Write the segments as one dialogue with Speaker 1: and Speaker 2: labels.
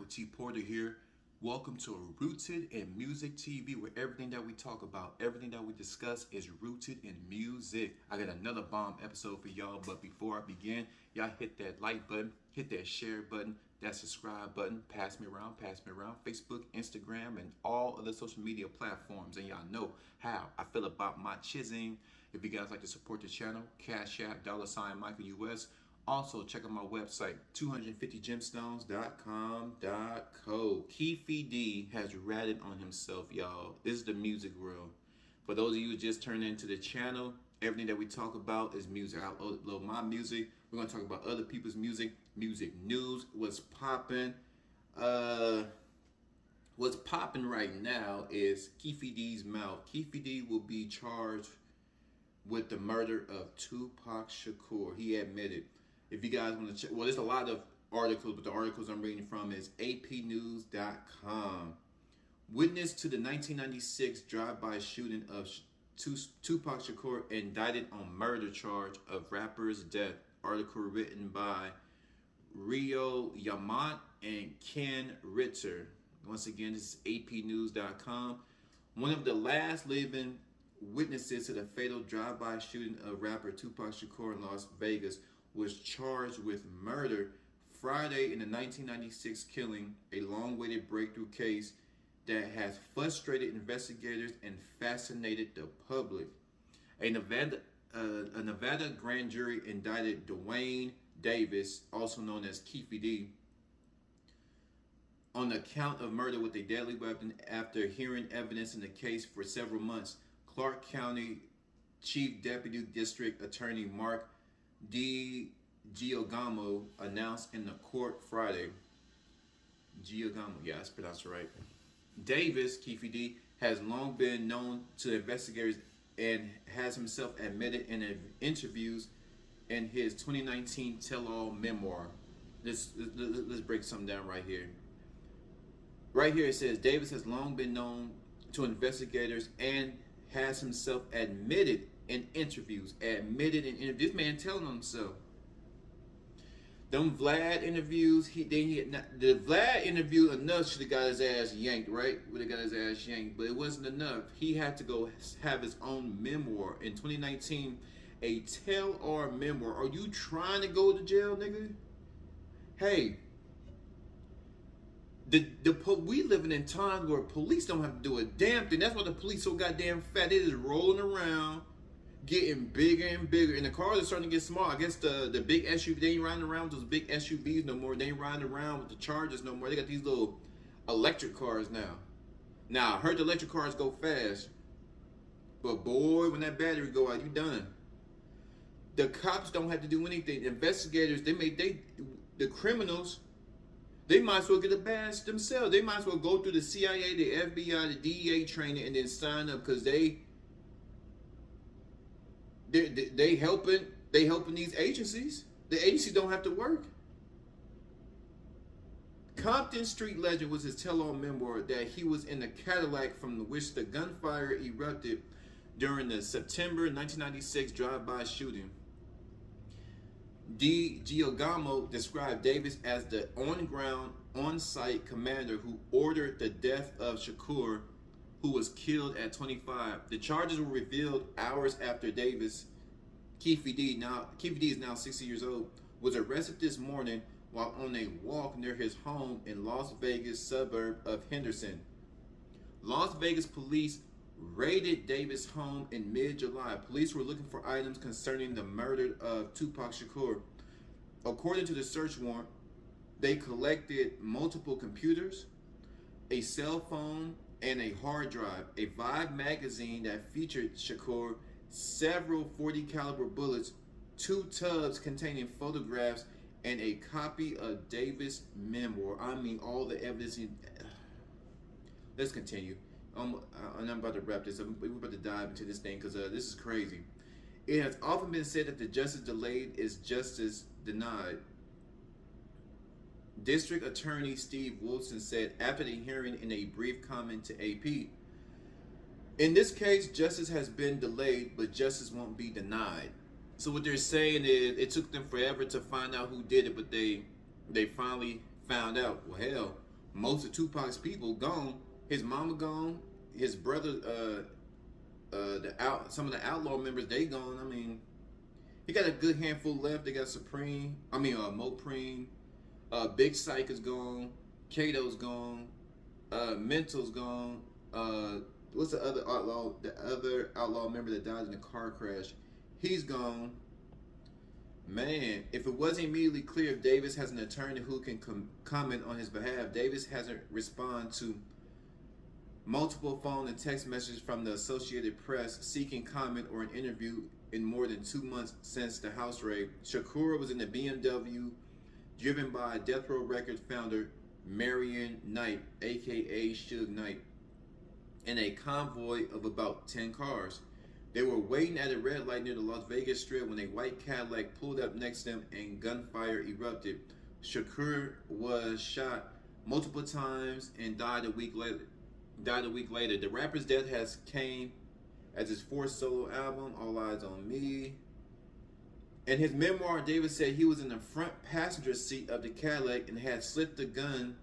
Speaker 1: T. Porter here. Welcome to Rooted in Music TV, where everything that we talk about, everything that we discuss is rooted in music. I got another bomb episode for y'all, but before I begin, y'all hit that like button, hit that share button, that subscribe button, pass me around, Facebook, Instagram, and all other social media platforms. And y'all know how I feel about my chizzing. If you guys like to support the channel, Cash App, $Michael US. Also, check out my website, 250gemstones.com.co. Keefy D has ratted on himself, y'all. This is the music world. For those of you who just turned into the channel, everything that we talk about is music. I upload my music. We're going to talk about other people's music, music news, what's popping. What's popping right now is Keefy D's mouth. Keefy D will be charged with the murder of Tupac Shakur. He admitted. If you guys want to check, well, there's a lot of articles, but the articles I'm reading from is apnews.com. Witness to the 1996 drive-by shooting of Tupac Shakur indicted on murder charge of rapper's death. Article written by Rio Yamant and Ken Ritter. Once again, this is apnews.com. One of the last living witnesses to the fatal drive-by shooting of rapper Tupac Shakur in Las Vegas was charged with murder Friday in the 1996 killing, a long-awaited breakthrough case that has frustrated investigators and fascinated the public. A Nevada grand jury indicted Dwayne Davis, also known as Keefy D, on the count of murder with a deadly weapon after hearing evidence in the case for several months. Clark County Chief Deputy District Attorney Mark Giacomo announced in the court Friday. Giacomo, yeah, that's pronounced right. Davis, Keefy D, has long been known to investigators and has himself admitted in interviews in his 2019 tell-all memoir. Let's break something down right here. Right here it says, Davis has long been known to investigators and has himself admitted in interviews. This man telling on himself. Them Vlad interviews, the Vlad interview enough should have got his ass yanked, right? Would have got his ass yanked, but it wasn't enough. He had to go have his own memoir. In 2019, a tell-all memoir. Are you trying to go to jail, nigga? Hey, we living in times where police don't have to do a damn thing. That's why the police so goddamn fat. They just rolling around, getting bigger and bigger, and the cars are starting to get small. I guess the big SUV, they ain't riding around with those big SUVs no more. They ain't riding around with the Chargers no more. They got these little electric cars now. Now, I heard the electric cars go fast, but boy, when that battery go out, you done. The cops don't have to do anything. Investigators, the criminals, they might as well get a badge themselves. They might as well go through the CIA, the FBI, the DEA training, and then sign up because they helping these agencies. The agencies don't have to work. Compton Street Legend was his tell-all memoir that he was in a Cadillac from which the gunfire erupted during the September 1996 drive-by shooting. Giacomo described Davis as the on-ground, on-site commander who ordered the death of Shakur, who was killed at 25. The charges were revealed hours after Davis, Keefy D is now 60 years old, was arrested this morning while on a walk near his home in Las Vegas suburb of Henderson. Las Vegas police raided Davis' home in mid-July. Police were looking for items concerning the murder of Tupac Shakur. According to the search warrant, they collected multiple computers, a cell phone, and a hard drive, a Vibe magazine that featured Shakur, several .40 caliber bullets, 2 tubs containing photographs, and a copy of Davis' memoir. I mean, all the evidence. Let's continue. And I'm about to wrap this up. We're about to dive into this thing because this is crazy. It has often been said that the justice delayed is justice denied. District Attorney Steve Wilson said after the hearing in a brief comment to AP, in this case, justice has been delayed, but justice won't be denied. So what they're saying is it took them forever to find out who did it, but they finally found out. Well, hell, Most of Tupac's people gone. His mama gone. His brother, some of the outlaw members, they gone. I mean, he got a good handful left. They got Supreme. I mean, Mopreme. Big Psych is gone. Kato's gone. Mental's gone. What's the other outlaw? The other outlaw member that died in a car crash. He's gone. Man, if it wasn't immediately clear if Davis has an attorney who can comment on his behalf, Davis hasn't responded to multiple phone and text messages from the Associated Press seeking comment or an interview in more than 2 months since the house raid. Shakur was in the BMW driven by Death Row Records founder Marion Knight, aka Suge Knight, in a convoy of about 10 cars. They were waiting at a red light near the Las Vegas Strip when a white Cadillac pulled up next to them and gunfire erupted. Shakur was shot multiple times and died a week later. The rapper's death has came as his fourth solo album, All Eyes on Me. In his memoir, Davis said he was in the front passenger seat of the Cadillac and had slipped the gun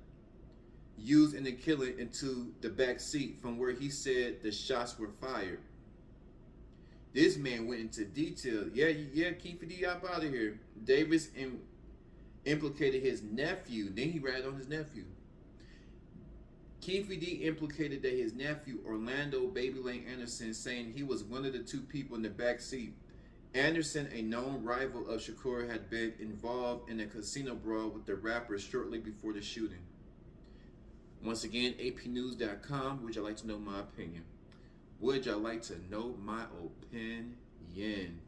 Speaker 1: used in the killing into the back seat from where he said the shots were fired. This man went into detail. Yeah, keep the up out of here. Davis implicated his nephew. Then he ratted on his nephew. Keefe D implicated that his nephew, Orlando Baby Lane Anderson, saying he was one of the two people in the back seat. Anderson, a known rival of Shakur, had been involved in a casino brawl with the rapper shortly before the shooting. Once again, apnews.com. Would you like to know my opinion? Would y'all like to know my opinion?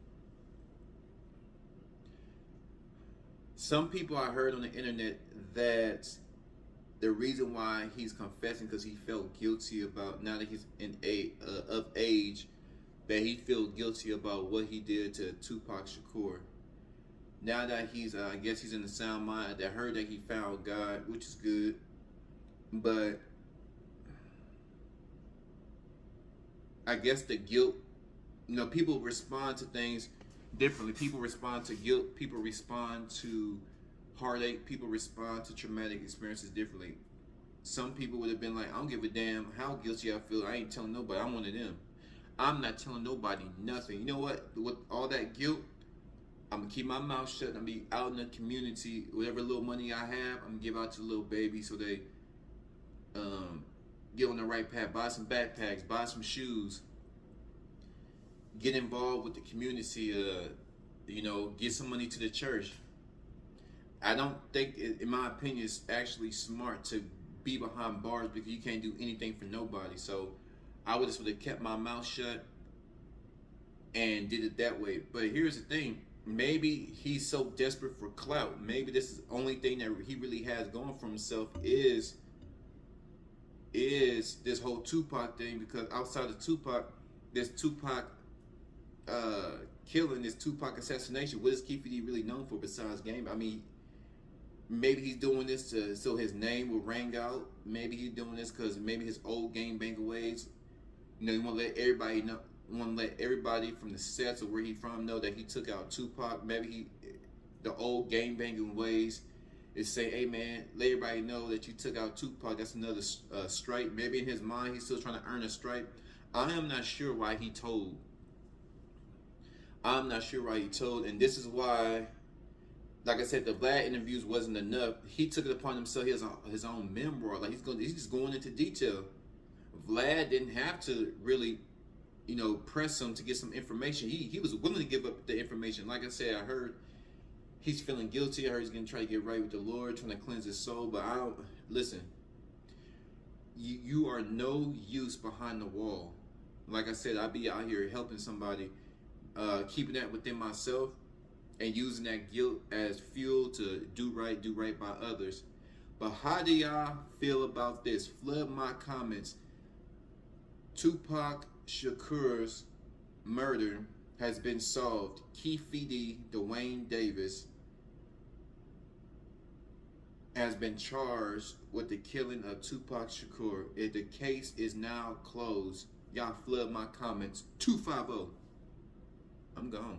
Speaker 1: Some people I heard on the internet that the reason why he's confessing because he felt guilty about, now that he's of age, that he feels guilty about what he did to Tupac Shakur. Now that he's, I guess he's in the sound mind, I heard that he found God, which is good, but I guess the guilt, people respond to things differently. People respond to guilt. People respond to heartache. People respond to traumatic experiences differently. Some people would have been like, I don't give a damn how guilty I feel. I ain't telling nobody. I'm one of them. I'm not telling nobody nothing. You know what? With all that guilt, I'm going to keep my mouth shut. I'm going to be out in the community. Whatever little money I have, I'm going to give out to the little baby so they get on the right path. Buy some backpacks. Buy some shoes. Get involved with the community. Get some money to the church. I don't think, in my opinion, it's actually smart to be behind bars because you can't do anything for nobody. So I would have kept my mouth shut and did it that way. But here's the thing. Maybe he's so desperate for clout. Maybe this is the only thing that he really has going for himself is this whole Tupac thing. Because outside of Tupac, this Tupac killing, this Tupac assassination, what is Keefe D really known for besides game? I mean, maybe he's doing this so his name will ring out. Maybe he's doing this because maybe his old gang banger ways. He want to let everybody know. Want to let everybody from the sets of where he from know that he took out Tupac. Maybe the old gang banging ways is say, hey man, let everybody know that you took out Tupac. That's another stripe. Maybe in his mind he's still trying to earn a stripe. I am not sure why he told. I'm not sure why he told, and this is why, like I said, the Vlad interviews wasn't enough. He took it upon himself. He has his own memoir. Like he's just going into detail. Vlad didn't have to really, press him to get some information. He was willing to give up the information. Like I said, I heard he's feeling guilty. I heard he's gonna try to get right with the Lord, trying to cleanse his soul. But listen. You are no use behind the wall. Like I said, I be out here helping somebody. Keeping that within myself and using that guilt as fuel to do right by others. But how do y'all feel about this? Flood my comments. Tupac Shakur's murder has been solved. Keefe D. Dwayne Davis has been charged with the killing of Tupac Shakur. The case is now closed. Y'all flood my comments. 250. I'm gone.